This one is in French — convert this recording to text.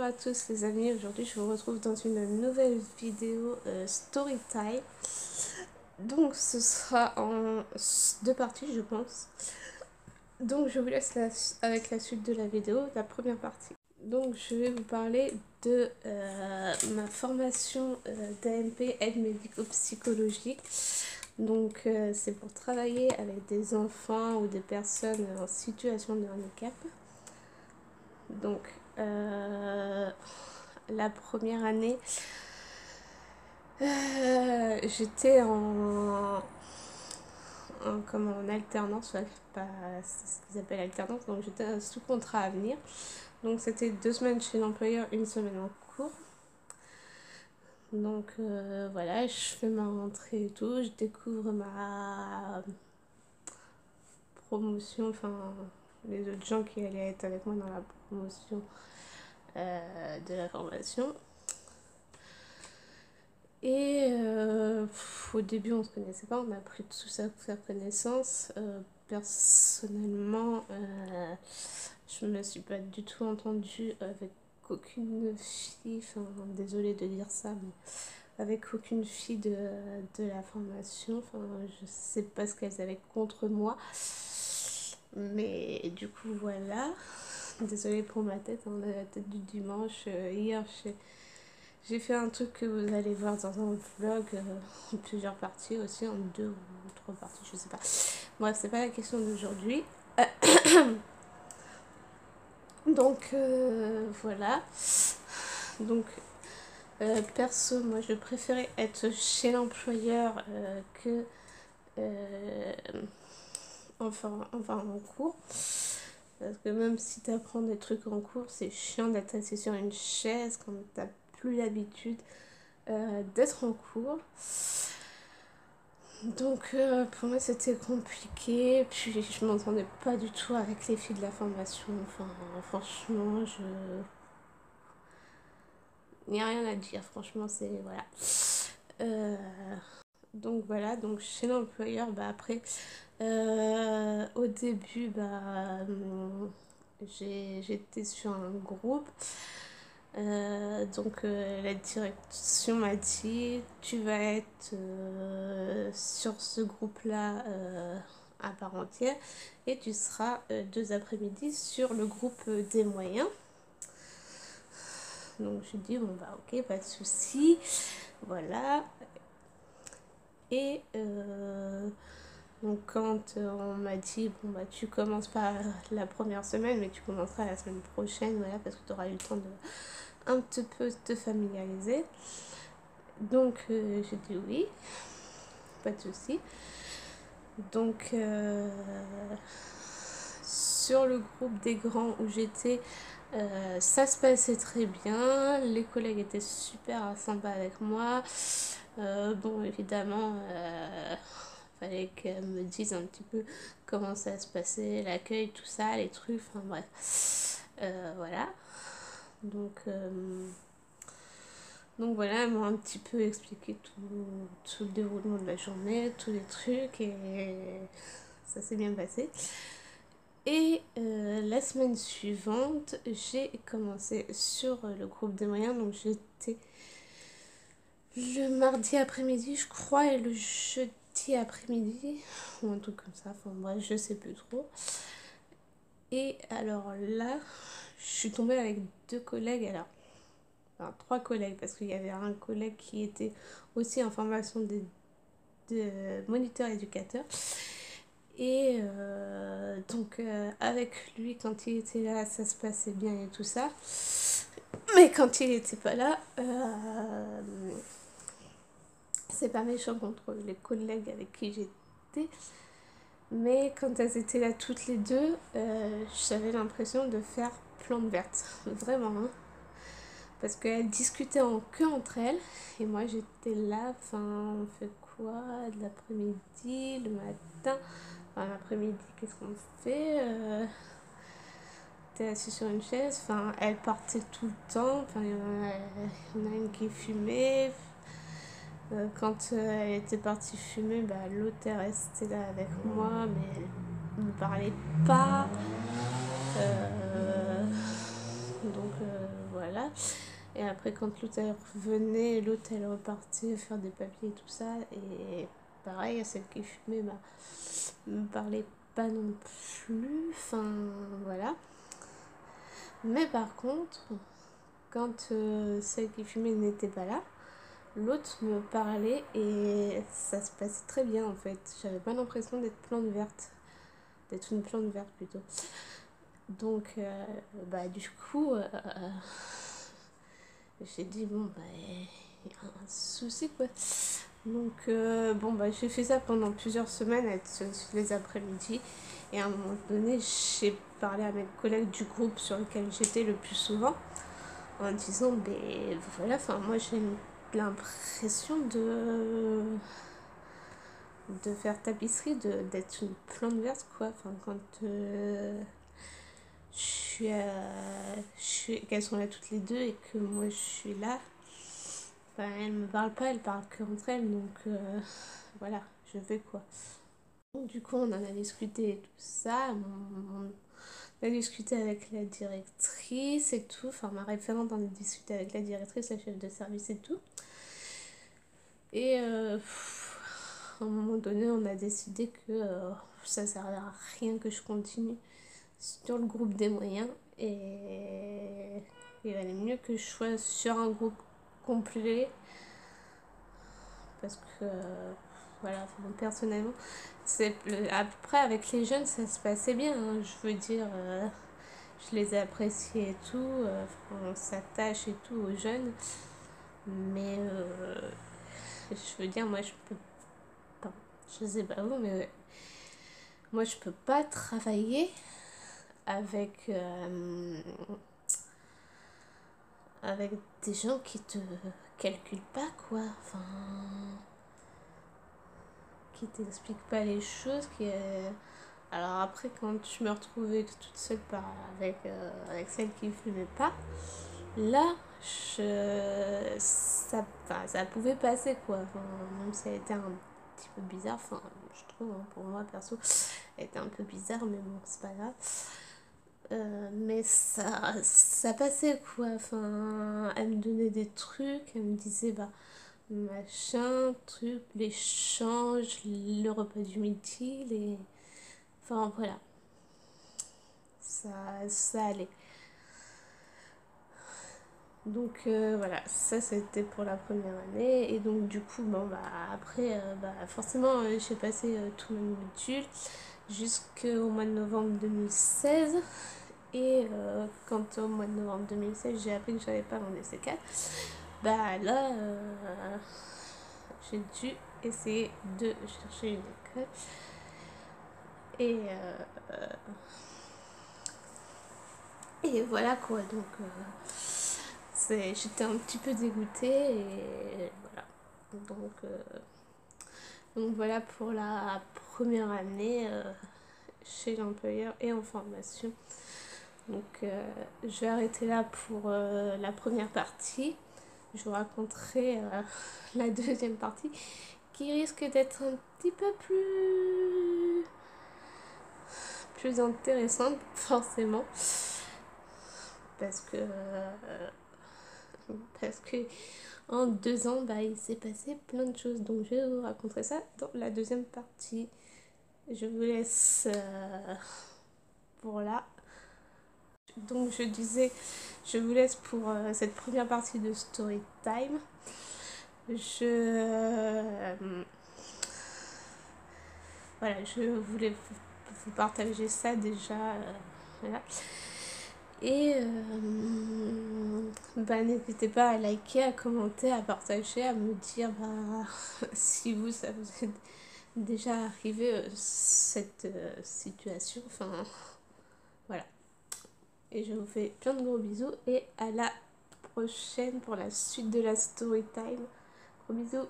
à tous les amis, aujourd'hui je vous retrouve dans une nouvelle vidéo story time. Donc ce sera en deux parties je pense. Donc je vous laisse avec la suite de la vidéo, la première partie. Donc je vais vous parler de ma formation d'AMP, aide médico-psychologique. Donc c'est pour travailler avec des enfants ou des personnes en situation de handicap. Donc la première année, j'étais en alternance, ouais, c'est ce qu'ils appellent alternance, donc j'étais sous contrat à venir. Donc c'était 2 semaines chez l'employeur, 1 semaine en cours. Donc voilà, je fais ma rentrée et tout, je découvre ma promotion, enfin les autres gens qui allaient être avec moi dans la promotion de la formation. Et au début on se connaissait pas, on a appris tout ça pour faire connaissance. Personnellement, je me suis pas du tout entendue avec aucune fille, enfin désolée de dire ça, mais avec aucune fille de la formation. Enfin, je sais pas ce qu'elles avaient contre moi, mais du coup voilà. Désolée pour ma tête, hein, la tête du dimanche. Hier j'ai fait un truc que vous allez voir dans un vlog en plusieurs parties aussi, en 2 ou 3 parties, je sais pas. Bref, c'est pas la question d'aujourd'hui. Donc voilà. Donc perso, moi je préférais être chez l'employeur que en cours. Parce que même si tu apprends des trucs en cours, c'est chiant d'être assis sur une chaise quand t'as plus l'habitude d'être en cours. Donc pour moi c'était compliqué, puis je m'entendais pas du tout avec les filles de la formation. Enfin franchement, il n'y a rien à dire, franchement c'est voilà. Donc voilà, donc chez l'employeur, bah après au début j'étais sur un groupe. Donc la direction m'a dit tu vas être sur ce groupe là à part entière et tu seras 2 après-midi sur le groupe des moyens. Donc j'ai dit bon bah ok, pas de souci, voilà. Et donc quand on m'a dit bon bah tu commences pas la première semaine mais tu commenceras la semaine prochaine, voilà, parce que tu auras eu le temps de un petit peu te familiariser. Donc j'ai dit oui, pas de souci. Donc sur le groupe des grands où j'étais, ça se passait très bien, les collègues étaient super sympas avec moi. Bon évidemment fallait qu'elles me disent un petit peu comment ça se passait, l'accueil, tout ça, les trucs, enfin bref. Voilà. Donc voilà, elles m'ont un petit peu expliqué tout le déroulement de la journée, tous les trucs, et ça s'est bien passé. Et la semaine suivante, j'ai commencé sur le groupe des moyens, donc j'étais le mardi après-midi, je crois, et le jeudi après-midi, ou un truc comme ça, enfin bref, je sais plus trop. Et alors là, je suis tombée avec 2 collègues, alors, enfin 3 collègues, parce qu'il y avait un collègue qui était aussi en formation de moniteur éducateur. Et donc avec lui, quand il était là, ça se passait bien et tout ça. Mais quand il était pas là, c'est pas méchant contre les collègues avec qui j'étais, mais quand elles étaient là toutes les deux, j'avais l'impression de faire plante verte, vraiment, hein. Parce qu'elles discutaient que entre elles, et moi j'étais là, enfin on fait quoi de l'après-midi, le matin, enfin l'après-midi qu'est-ce qu'on fait, t'es assis sur une chaise, enfin elle partait tout le temps, enfin il y en a une qui fumait. Quand elle était partie fumer, bah, l'autre est restée là avec moi, mais elle ne parlait pas. Donc voilà. Et après, quand l'autre elle revenait, l'autre elle repartait faire des papiers et tout ça. Et pareil, celle qui fumait, bah, me parlait pas non plus. Enfin, voilà. Mais par contre, quand celle qui fumait n'était pas là, l'autre me parlait et ça se passait très bien en fait. J'avais pas l'impression d'être plante verte. D'être une plante verte plutôt. Donc, bah, du coup, j'ai dit, bon, bah, il y a un souci, quoi. Donc, bon, bah, j'ai fait ça pendant plusieurs semaines, les après-midi. Et à un moment donné, j'ai parlé à mes collègues du groupe sur lequel j'étais le plus souvent, en disant, ben voilà, enfin, moi, j'ai l'impression de faire tapisserie, d'être une plante verte, quoi. Enfin, quand qu'elles sont là toutes les deux et que moi je suis là, ben, elles me parlent pas, elles parlent que entre elles, donc voilà, je vais quoi. Donc, du coup, on en a discuté et tout ça, on a discuté avec la directrice et tout, enfin ma référente en a discuté avec la directrice, la chef de service et tout. Et à un moment donné, on a décidé que ça servait à rien que je continue sur le groupe des moyens et il valait mieux que je sois sur un groupe complet parce que voilà, personnellement après avec les jeunes ça se passait bien, hein, je veux dire, je les appréciais et tout, on s'attache et tout aux jeunes, mais je veux dire, moi je peux pas, je sais pas vous, mais moi je peux pas travailler avec avec des gens qui te calculent pas, quoi. Enfin, qui t'expliquent pas les choses. Alors après, quand je me retrouvais toute seule avec celle qui fumait pas, là, ça pouvait passer, quoi. Enfin, même si elle était un petit peu bizarre, enfin, je trouve, hein, pour moi, perso, elle était un peu bizarre, mais bon, c'est pas grave. Mais ça passait quoi, enfin, elle me donnait des trucs, elle me disait bah machin, truc, l'échange, le repas du midi, enfin voilà, ça allait. Donc voilà, ça c'était pour la première année. Et donc du coup, bon bah après, bah, forcément j'ai passé tout mon module jusqu'au mois de novembre 2016. Et quand au mois de novembre 2016 j'ai appris que j'avais pas mon EC4, bah là j'ai dû essayer de chercher une école. Et, et voilà quoi, donc j'étais un petit peu dégoûtée et voilà. Donc voilà pour la première année chez l'employeur et en formation. Donc je vais arrêter là pour la première partie. Je vous raconterai la deuxième partie qui risque d'être un petit peu plus intéressante forcément parce que en 2 ans bah, il s'est passé plein de choses, donc je vais vous raconter ça dans la deuxième partie. Je vous laisse pour là. Donc je disais, je vous laisse pour cette première partie de story time. Voilà, je voulais vous partager ça déjà. Voilà. Et bah, n'hésitez pas à liker, à commenter, à partager, à me dire bah, si ça vous est déjà arrivé cette situation. Enfin, voilà. Et je vous fais plein de gros bisous et à la prochaine pour la suite de la story time. Gros bisous.